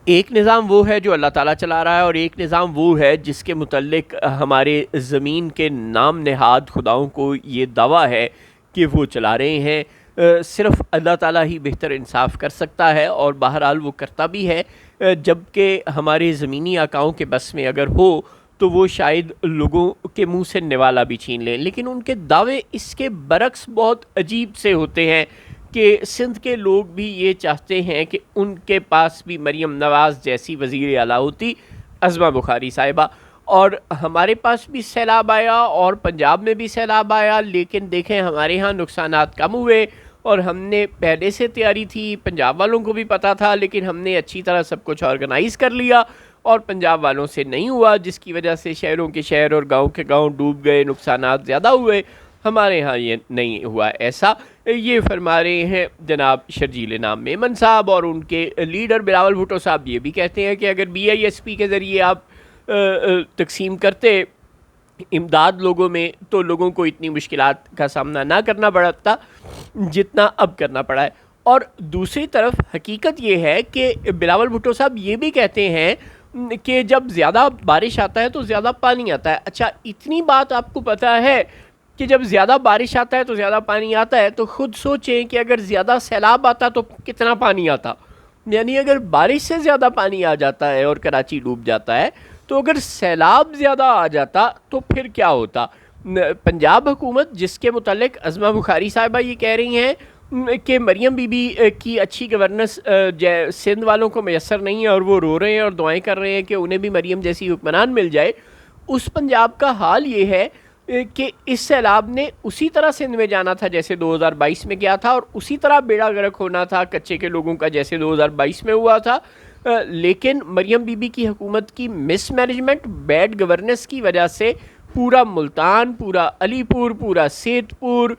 ایک نظام وہ ہے جو اللہ تعالیٰ چلا رہا ہے، اور ایک نظام وہ ہے جس کے متعلق ہمارے زمین کے نام نہاد خداؤں کو یہ دعویٰ ہے کہ وہ چلا رہے ہیں۔ صرف اللہ تعالیٰ ہی بہتر انصاف کر سکتا ہے، اور بہرحال وہ کرتا بھی ہے۔ جبکہ ہمارے زمینی آقاؤں کے بس میں اگر ہو تو وہ شاید لوگوں کے منہ سے نوالا بھی چھین لیں، لیکن ان کے دعوے اس کے برعکس بہت عجیب سے ہوتے ہیں کہ سندھ کے لوگ بھی یہ چاہتے ہیں کہ ان کے پاس بھی مریم نواز جیسی وزیر اعلیٰ ہوتی، عظمہ بخاری صاحبہ، اور ہمارے پاس بھی سیلاب آیا اور پنجاب میں بھی سیلاب آیا، لیکن دیکھیں ہمارے ہاں نقصانات کم ہوئے، اور ہم نے پہلے سے تیاری تھی، پنجاب والوں کو بھی پتہ تھا، لیکن ہم نے اچھی طرح سب کچھ آرگنائز کر لیا، اور پنجاب والوں سے نہیں ہوا، جس کی وجہ سے شہروں کے شہر اور گاؤں کے گاؤں ڈوب گئے، نقصانات زیادہ ہوئے۔ ہمارے ہاں یہ نہیں ہوا ایسا۔ یہ فرما رہے ہیں جناب شرجیل نام میمن صاحب، اور ان کے لیڈر بلاول بھٹو صاحب یہ بھی کہتے ہیں کہ اگر بی آئی ایس پی کے ذریعے آپ تقسیم کرتے امداد لوگوں میں تو لوگوں کو اتنی مشکلات کا سامنا نہ کرنا پڑتا جتنا اب کرنا پڑا ہے۔ اور دوسری طرف حقیقت یہ ہے کہ بلاول بھٹو صاحب یہ بھی کہتے ہیں کہ جب زیادہ بارش آتا ہے تو زیادہ پانی آتا ہے۔ اچھا، اتنی بات آپ کو پتہ ہے کہ جب زیادہ بارش آتا ہے تو زیادہ پانی آتا ہے، تو خود سوچیں کہ اگر زیادہ سیلاب آتا تو کتنا پانی آتا۔ یعنی اگر بارش سے زیادہ پانی آ جاتا ہے اور کراچی ڈوب جاتا ہے، تو اگر سیلاب زیادہ آ جاتا تو پھر کیا ہوتا؟ پنجاب حکومت جس کے متعلق عظمہ بخاری صاحبہ یہ کہہ رہی ہیں کہ مریم بی بی کی اچھی گورننس سندھ والوں کو میسر نہیں ہے، اور وہ رو رہے ہیں اور دعائیں کر رہے ہیں کہ انہیں بھی مریم جیسی حکمران مل جائے، اس پنجاب کا حال یہ ہے کہ اس سیلاب نے اسی طرح سندھ میں جانا تھا جیسے 2022 میں کیا تھا، اور اسی طرح بیڑا غرق ہونا تھا کچے کے لوگوں کا جیسے 2022 میں ہوا تھا۔ لیکن مریم بی بی کی حکومت کی مس مینجمنٹ، بیڈ گورننس کی وجہ سے پورا ملتان، پورا علی پور، پورا سیت پور،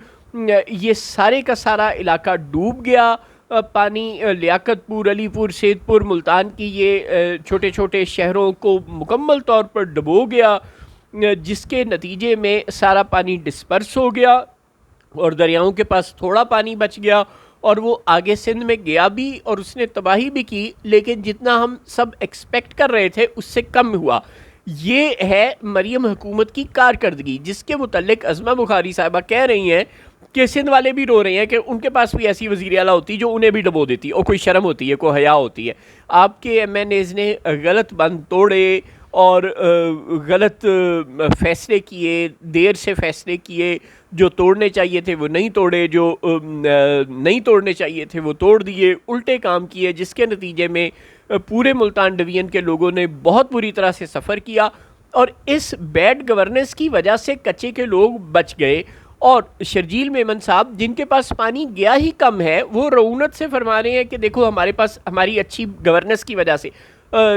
یہ سارے کا سارا علاقہ ڈوب گیا۔ پانی لیاقت پور، علی پور، سیت پور، ملتان کی یہ چھوٹے چھوٹے شہروں کو مکمل طور پر ڈبو گیا، جس کے نتیجے میں سارا پانی ڈسپرس ہو گیا، اور دریاؤں کے پاس تھوڑا پانی بچ گیا، اور وہ آگے سندھ میں گیا بھی اور اس نے تباہی بھی کی، لیکن جتنا ہم سب ایکسپیکٹ کر رہے تھے اس سے کم ہوا۔ یہ ہے مریم حکومت کی کارکردگی، جس کے متعلق عظمہ بخاری صاحبہ کہہ رہی ہیں کہ سندھ والے بھی رو رہے ہیں کہ ان کے پاس بھی ایسی وزیر اعلیٰ ہوتی جو انہیں بھی ڈبو دیتی، اور کوئی شرم ہوتی ہے، کوئی حیا ہوتی ہے۔ آپ کے ایم این ایز نے غلط بند توڑے اور غلط فیصلے کیے، دیر سے فیصلے کیے، جو توڑنے چاہیے تھے وہ نہیں توڑے، جو نہیں توڑنے چاہیے تھے وہ توڑ دیے، الٹے کام کیے، جس کے نتیجے میں پورے ملتان ڈویژن کے لوگوں نے بہت بری طرح سے سفر کیا، اور اس بیڈ گورننس کی وجہ سے کچے کے لوگ بچ گئے۔ اور شرجیل میمن صاحب جن کے پاس پانی گیا ہی کم ہے، وہ رعونت سے فرما رہے ہیں کہ دیکھو ہمارے پاس ہماری اچھی گورننس کی وجہ سے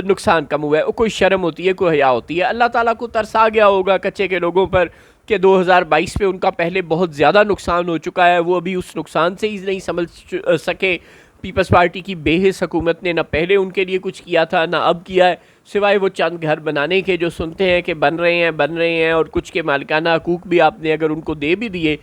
نقصان کم ہوا ہے۔ کوئی شرم ہوتی ہے، کوئی حیا ہوتی ہے؟ اللہ تعالیٰ کو ترس آ گیا ہوگا کچے کے لوگوں پر کہ 2022 میں ان کا پہلے بہت زیادہ نقصان ہو چکا ہے، وہ ابھی اس نقصان سے ہی نہیں سمجھ سکے۔ پیپلز پارٹی کی بے حس حکومت نے نہ پہلے ان کے لیے کچھ کیا تھا نہ اب کیا ہے، سوائے وہ چند گھر بنانے کے جو سنتے ہیں کہ بن رہے ہیں، اور کچھ کے مالکانہ حقوق بھی آپ نے اگر ان کو دے بھی دیے،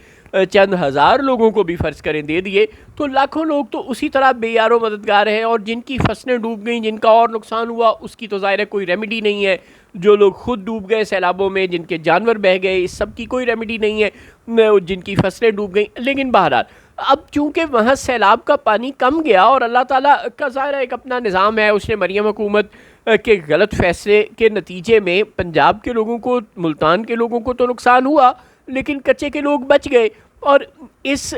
چند ہزار لوگوں کو بھی فرض کریں دے دیے، تو لاکھوں لوگ تو اسی طرح بے یار و مددگار ہیں، اور جن کی فصلیں ڈوب گئیں، جن کا اور نقصان ہوا، اس کی تو ظاہر ہے کوئی ریمیڈی نہیں ہے۔ جو لوگ خود ڈوب گئے سیلابوں میں، جن کے جانور بہہ گئے، اس سب کی کوئی ریمیڈی نہیں ہے، جن کی فصلیں ڈوب گئیں۔ لیکن بہرحال اب چونکہ وہاں سیلاب کا پانی کم گیا، اور اللہ تعالیٰ کا ظاہر ایک اپنا نظام ہے، اس نے مریم حکومت کے غلط فیصلے کے نتیجے میں پنجاب کے لوگوں کو، ملتان کے لوگوں کو تو نقصان ہوا، لیکن کچے کے لوگ بچ گئے، اور اس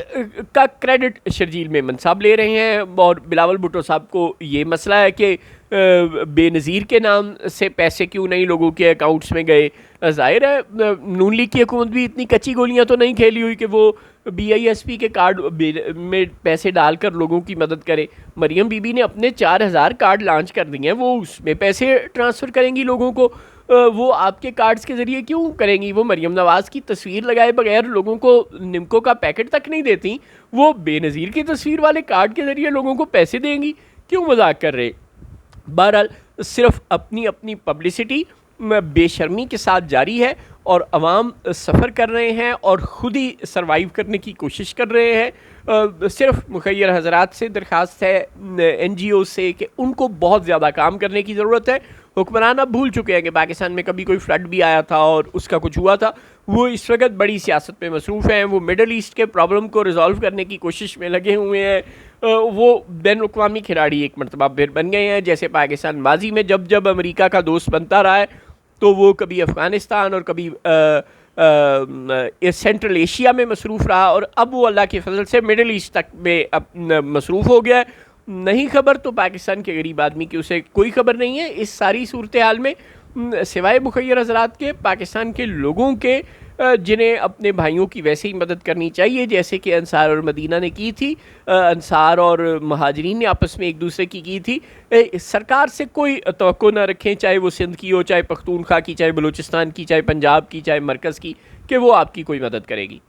کا کریڈٹ شرجیل میمن صاحب لے رہے ہیں، اور بلاول بھٹو صاحب کو یہ مسئلہ ہے کہ بے نظیر کے نام سے پیسے کیوں نہیں لوگوں کے اکاؤنٹس میں گئے۔ ظاہر ہے نون لیگ کی حکومت بھی اتنی کچی گولیاں تو نہیں کھیلی ہوئی کہ وہ بی آئی ایس پی کے کارڈ میں پیسے ڈال کر لوگوں کی مدد کرے۔ مریم بی بی نے اپنے 4000 کارڈ لانچ کر دیے ہیں، وہ اس میں پیسے ٹرانسفر کریں گی لوگوں کو، وہ آپ کے کارڈز کے ذریعے کیوں کریں گی؟ وہ مریم نواز کی تصویر لگائے بغیر لوگوں کو نمکو کا پیکٹ تک نہیں دیتی، وہ بے نظیر کی تصویر والے کارڈ کے ذریعے لوگوں کو پیسے دیں گی؟ کیوں مذاق کر رہے؟ بہرحال صرف اپنی پبلسٹی بے شرمی کے ساتھ جاری ہے، اور عوام سفر کر رہے ہیں اور خود ہی سروائیو کرنے کی کوشش کر رہے ہیں۔ صرف مخیر حضرات سے درخواست ہے این جی او سے کہ ان کو بہت زیادہ کام کرنے کی ضرورت ہے۔ حکمران اب بھول چکے ہیں کہ پاکستان میں کبھی کوئی فلڈ بھی آیا تھا اور اس کا کچھ ہوا تھا، وہ اس وقت بڑی سیاست میں مصروف ہیں، وہ مڈل ایسٹ کے پرابلم کو ریزالو کرنے کی کوشش میں لگے ہوئے ہیں۔ وہ بین الاقوامی کھلاڑی ایک مرتبہ پھر بن گئے ہیں، جیسے پاکستان ماضی میں جب امریکہ کا دوست بنتا رہا ہے تو وہ کبھی افغانستان اور کبھی سینٹرل ایشیا میں مصروف رہا، اور اب وہ اللہ کے فضل سے مڈل ایسٹ تک میں مصروف ہو گیا ہے۔ نہیں خبر تو پاکستان کے غریب آدمی کی اسے کوئی خبر نہیں ہے۔ اس ساری صورتحال میں سوائے مخیر حضرات کے پاکستان کے لوگوں کے جنہیں اپنے بھائیوں کی ویسے ہی مدد کرنی چاہیے جیسے کہ انصار اور مدینہ نے کی تھی، انصار اور مہاجرین نے آپس میں ایک دوسرے کی تھی۔ سرکار سے کوئی توقع نہ رکھیں، چاہے وہ سندھ کی ہو، چاہے پختونخوا کی، چاہے بلوچستان کی، چاہے پنجاب کی، چاہے مرکز کی، کہ وہ آپ کی کوئی مدد کرے گی۔